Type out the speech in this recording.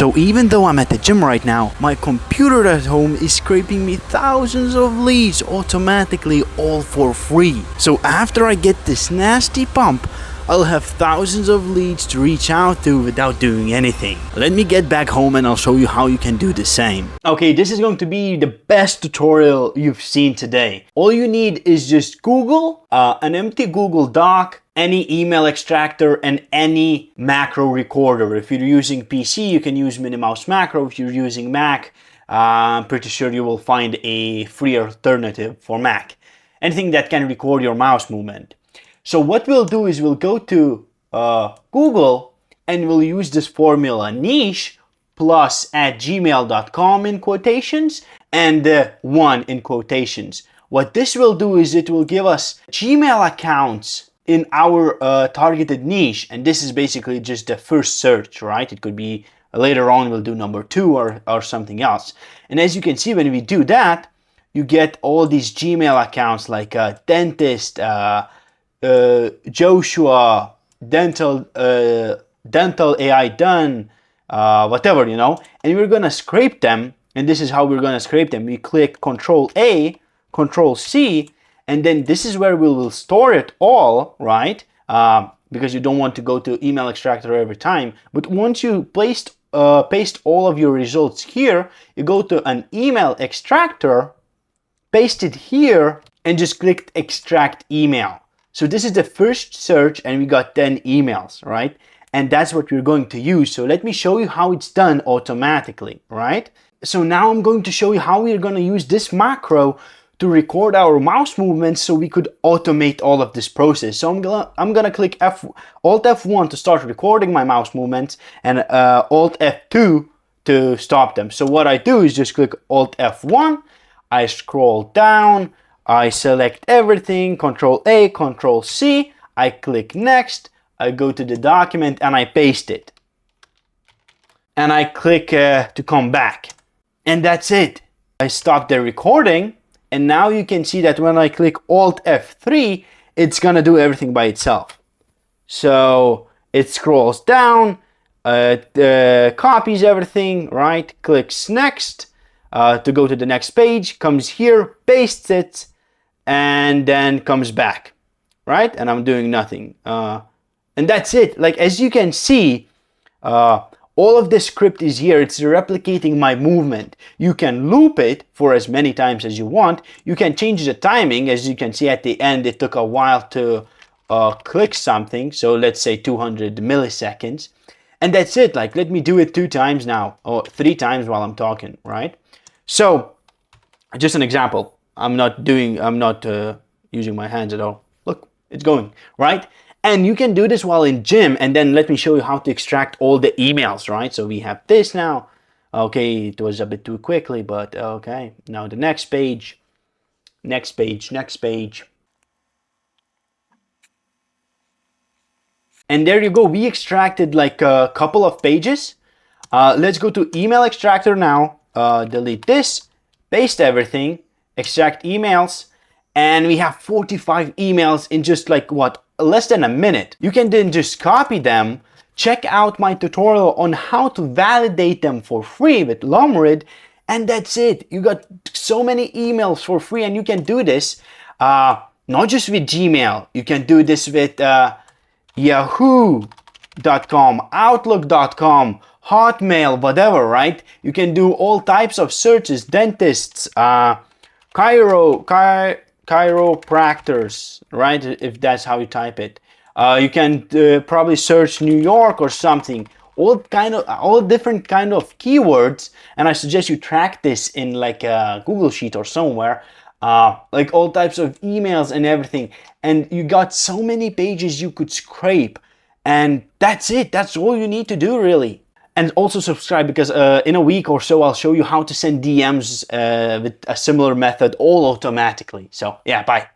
So even though I'm at the gym right now, my computer at home is scraping me thousands of leads automatically, all for free. So after I get this nasty pump, I'll have thousands of leads to reach out to without doing anything. Let me get back home and I'll show you how you can do the same. Okay, this is going to be the best tutorial you've seen today. All you need is just Google, an empty Google Doc, any email extractor, and any macro recorder. If you're using PC, you can use Minnie Mouse Macro. If you're using Mac, I'm pretty sure you will find a free alternative for Mac. Anything that can record your mouse movement. So what we'll do is we'll go to Google and we'll use this formula niche plus @gmail.com in quotations and 1 in quotations. What this will do is it will give us Gmail accounts in our targeted niche, and this is basically just the first search, right? It could be later on we'll do number 2 or something else. And as you can see, when we do that, you get all these Gmail accounts like dentist, Joshua, dental AI done, whatever, you know, and we're gonna scrape them. And this is how we're gonna scrape them. We click Control A, Control C, and then this is where we will store it all, right? Because you don't want to go to email extractor every time. But once you paste all of your results here, you go to an email extractor, paste it here, and just click extract email. So this is the first search and we got 10 emails, right? And that's what we're going to use. So let me show you how it's done automatically, right? So now I'm going to show you how we're going to use this macro to record our mouse movements so we could automate all of this process. So I'm gonna click Alt F1 to start recording my mouse movements and Alt F2 to stop them. So what I do is just click Alt F1, I scroll down, I select everything, Control A, Control C, I click Next, I go to the document and I paste it. And I click to come back. And that's it. I stop the recording, and now you can see that when I click Alt F3, it's gonna do everything by itself. So it scrolls down, copies everything, right? Clicks Next to go to the next page, comes here, pastes it, and then comes back, right? And I'm doing nothing. And that's it. Like, as you can see, all of this script is here. It's replicating my movement. You can loop it for as many times as you want. You can change the timing. As you can see at the end, it took a while to click something. So let's say 200 milliseconds. And that's it. Like, let me do it 2 times now, or 3 times while I'm talking, right? So just an example. I'm not using my hands at all. Look, it's going, right? And you can do this while in gym, and then let me show you how to extract all the emails, right? So we have this now. Okay, it was a bit too quickly, but okay. Now the next page, next page, next page. And there you go, we extracted like a couple of pages. Let's go to email extractor now, delete this, paste everything, extract emails, and we have 45 emails in just like what? Less than a minute. You can then just copy them, check out my tutorial on how to validate them for free with Lumrid, and that's it. You got so many emails for free, and you can do this not just with Gmail. You can do this with Yahoo.com, Outlook.com, Hotmail, whatever, right? You can do all types of searches, dentists, chiropractors, right? If that's how you type it. You can probably search New York or something. All different kind of keywords, and I suggest you track this in like a Google Sheet or somewhere. Like all types of emails and everything. And you got so many pages you could scrape, and that's it. That's all you need to do, really. And also subscribe, because in a week or so I'll show you how to send DMs with a similar method, all automatically. So yeah, bye.